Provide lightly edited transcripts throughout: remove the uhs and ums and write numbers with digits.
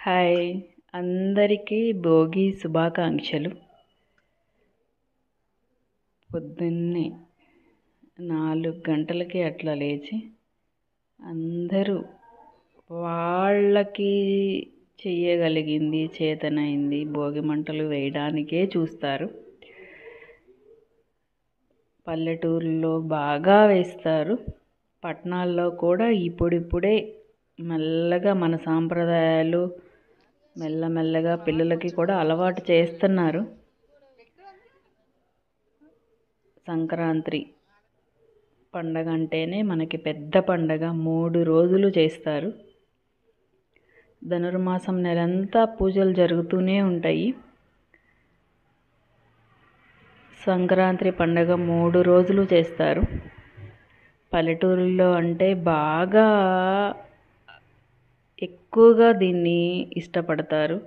Hi అందరికీ భోగి శుభాకాంక్షలు. పొద్దున్నే 4 గంటలకి అట్లా లేచి అందరూ వాళ్ళకి చెయ్యగలిగింది చేతనైంది భోగి మంటలు వేయడానికే చూస్తారు. పల్లెటూరులో బాగా వేస్తారు. పట్టణాల్లో కూడా ఇప్పుడిప్పుడే మెల్లగా మన సాంప్రదాయాలు మెల్లమెల్లగా పిల్లలకి కూడా అలవాటు చేస్తున్నారు. సంక్రాంతి పండగ అంటేనే మనకి పెద్ద పండగ. 3 రోజులు చేస్తారు. ధనుర్మాసం నెలంతా పూజలు జరుగుతూనే ఉంటాయి. సంక్రాంతి పండగ 3 రోజులు చేస్తారు. పల్లెటూరులో అంటే బాగా ఎక్కువగా దీన్ని ఇష్టపడతారు.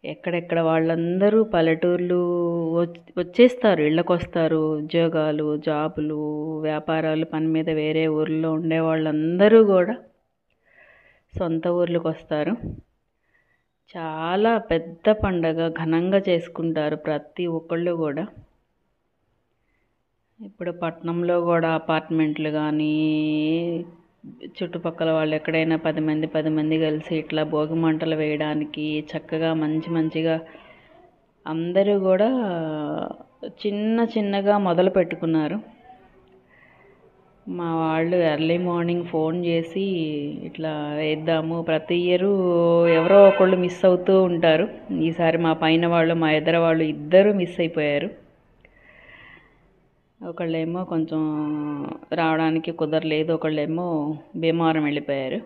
ఎక్కడెక్కడ వాళ్ళందరూ పల్లెటూర్లు వచ్చేస్తారు, ఇళ్ళకు వస్తారు. ఉద్యోగాలు, జాబులు, వ్యాపారాలు పని మీద వేరే ఊర్లో ఉండే వాళ్ళందరూ కూడా సొంత ఊర్లకు వస్తారు. చాలా పెద్ద పండగ, ఘనంగా చేసుకుంటారు ప్రతి ఒక్కళ్ళు కూడా. ఇప్పుడు పట్టణంలో కూడా అపార్ట్మెంట్లు కానీ చుట్టుపక్కల వాళ్ళు ఎక్కడైనా 10 మంది కలిసి ఇట్లా భోగి మంటలు వేయడానికి చక్కగా మంచిగా అందరూ కూడా చిన్నగా మొదలు పెట్టుకున్నారు. మా వాళ్ళు ఎర్లీ మార్నింగ్ ఫోన్ చేసి ఇట్లా వేద్దాము, ప్రతి ఇయరు ఎవరో ఒకళ్ళు మిస్ అవుతూ ఉంటారు. ఈసారి మా పైన వాళ్ళు, మా ఎదురు వాళ్ళు ఇద్దరు మిస్ అయిపోయారు. ఒకళ్ళేమో కొంచెం రావడానికి కుదరలేదు, ఒకళ్ళేమో భీమవరం వెళ్ళిపోయారు.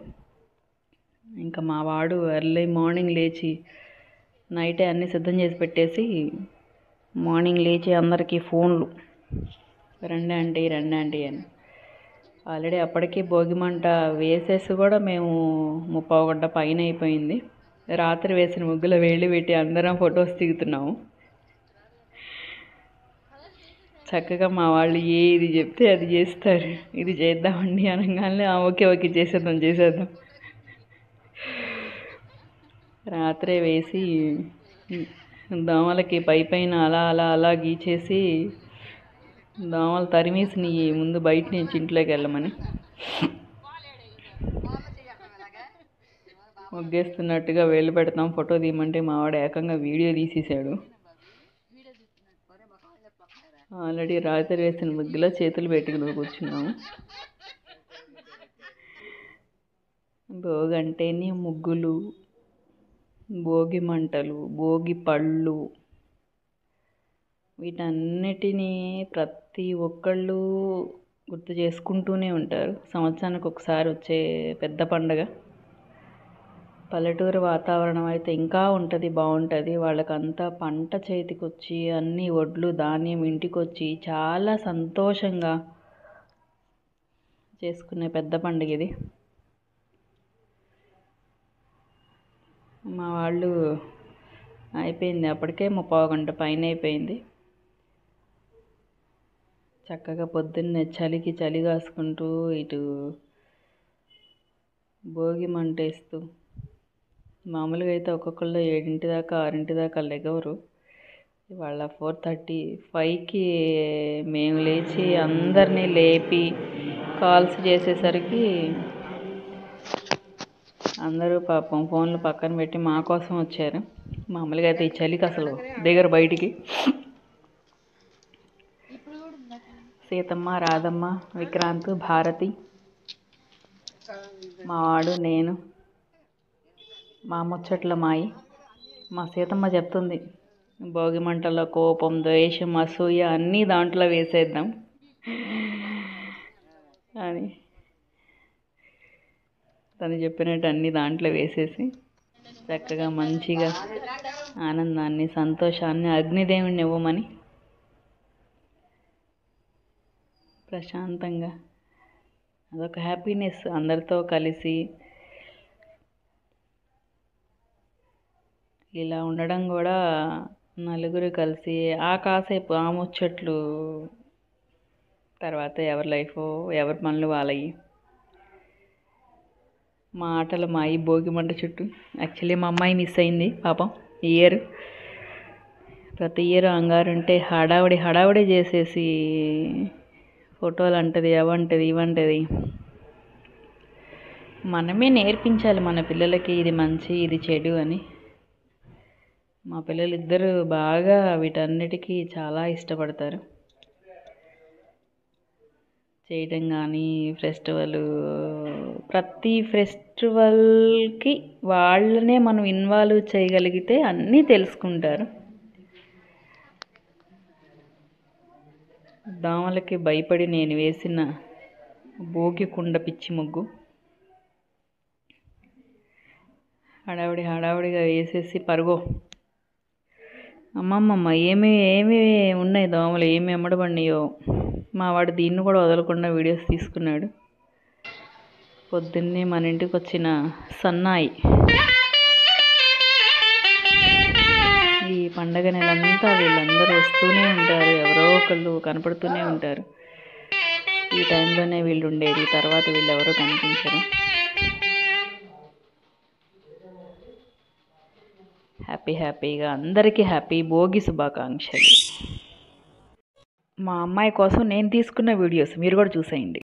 ఇంకా మా వాడు ఎర్లీ మార్నింగ్ లేచి నైటే అన్నీ సిద్ధం చేసి పెట్టేసి మార్నింగ్ లేచి అందరికీ ఫోన్లు, రండి ఆంటీ అని. ఆల్రెడీ అప్పటికి భోగి మంట వేసేసి కూడా మేము 30 గంట పైన అయిపోయింది. రాత్రి వేసిన ముగ్గుల వేళ్ళు పెట్టి అందరం ఫొటోస్ దిగుతున్నాము. చక్కగా మా వాళ్ళు ఏది చెప్తే అది చేస్తారు. ఇది చేద్దామండి అనగానే ఓకే చేసేద్దాం. రాత్రే వేసి దోమలకి పైన అలా గీచేసి దోమలు తరిమేసినాయి ముందు బయట నుంచి ఇంట్లోకి వెళ్ళమని. ముగ్గేస్తున్నట్టుగా వేలు పెడతాం, ఫోటో తీయమంటే మావాడు ఏకంగా వీడియో తీసేసాడు. ఆల్రెడీ రాత్రి వేసిన ముగ్గులో చేతులు పెట్టుకుని కూర్చున్నాము. భోగి అంటేనే ముగ్గులు, భోగి మంటలు, భోగి పళ్ళు, వీటన్నిటినీ ప్రతి ఒక్కళ్ళు గుర్తు చేసుకుంటూనే ఉంటారు. సంవత్సరానికి ఒకసారి వచ్చే పెద్ద పండగ. పల్లెటూరు వాతావరణం అయితే ఇంకా ఉంటుంది, బాగుంటుంది. వాళ్ళకంతా పంట చేతికి వచ్చి అన్ని వడ్లు ధాన్యం ఇంటికి వచ్చి చాలా సంతోషంగా చేసుకునే పెద్ద పండుగ ఇది. మా వాళ్ళు అయిపోయింది అప్పటికే 30 గంట పైన అయిపోయింది. చక్కగా పొద్దున్నే చలి కాసుకుంటూ ఇటు భోగి మంటేస్తూ, మామూలుగా అయితే ఒక్కొక్కళ్ళు 7 దాకా 6 దాకా లెగవరు. ఇవాళ 4:35కి మేము లేచి అందరినీ లేపి కాల్స్ చేసేసరికి అందరూ పాపం ఫోన్లు పక్కన పెట్టి మా కోసం వచ్చారు. మామూలుగా అయితే ఈ చలికి అసలు దిగరు బయటికి. సీతమ్మ, రాధమ్మ, విక్రాంత్, భారతి, మా వాడు, నేను, మా ముచ్చట్ల మాయి. మా సీతమ్మ చెప్తుంది, భోగి మంటల్లో కోపం, ద్వేషం, అసూయ అన్నీ దాంట్లో వేసేద్దాం అని. తను చెప్పినట్టు అన్నీ దాంట్లో వేసేసి చక్కగా మంచిగా ఆనందాన్ని, సంతోషాన్ని అగ్నిదేవుని ఇవ్వమని ప్రశాంతంగా అదొక హ్యాపీనెస్. అందరితో కలిసి ఇలా ఉండడం కూడా, నలుగురు కలిసి కాసేపు ఆ ముచ్చట్లు, తర్వాత ఎవరి లైఫ్ ఎవరి పనులు వాళ్ళవి. మా ఆటలు మా ఈ భోగి మంట చుట్టూ. యాక్చువల్లీ మా అమ్మాయి మిస్ అయింది పాపం ఈ ఇయర్. ప్రతి ఇయర్ అంగారుంటే హడావుడి హడావుడి చేసేసి ఫోటోలు అంటది, అవంటది, ఇవంటది. మనమే నేర్పించాలి మన పిల్లలకి ఇది మంచి ఇది చెడు అని. మా పిల్లలు ఇద్దరు బాగా వీటన్నిటికీ చాలా ఇష్టపడతారు చేయడం. కానీ ప్రతి ఫెస్టివల్కి వాళ్ళనే మనం ఇన్వాల్వ్ చేయగలిగితే అన్నీ తెలుసుకుంటారు. దోమలకి భయపడి నేను వేసిన భోగి కుండ పిచ్చి ముగ్గు హడావుడిగా వేసేసి పరుగో. అమ్మమ్మమ్మ ఏమి ఉన్నాయి దోమలు, ఏమి ఎమ్మడబడినాయో. మా వాడు దీన్ని కూడా వదలకుండా వీడియోస్ తీసుకున్నాడు. పొద్దున్నే మన ఇంటికి వచ్చిన సన్నాయి. ఈ పండగ నెలంతా వీళ్ళందరూ వస్తూనే ఉంటారు, ఎవరో ఒకళ్ళు కనపడుతూనే ఉంటారు. ఈ టైంలోనే వీళ్ళు ఉండేది, తర్వాత వీళ్ళు ఎవరో కనిపించరు. హ్యాపీగా అందరికీ హ్యాపీ భోగి శుభాకాంక్షలు. మా అమ్మాయి కోసం నేను తీసుకున్న వీడియోస్ మీరు కూడా చూసేయండి.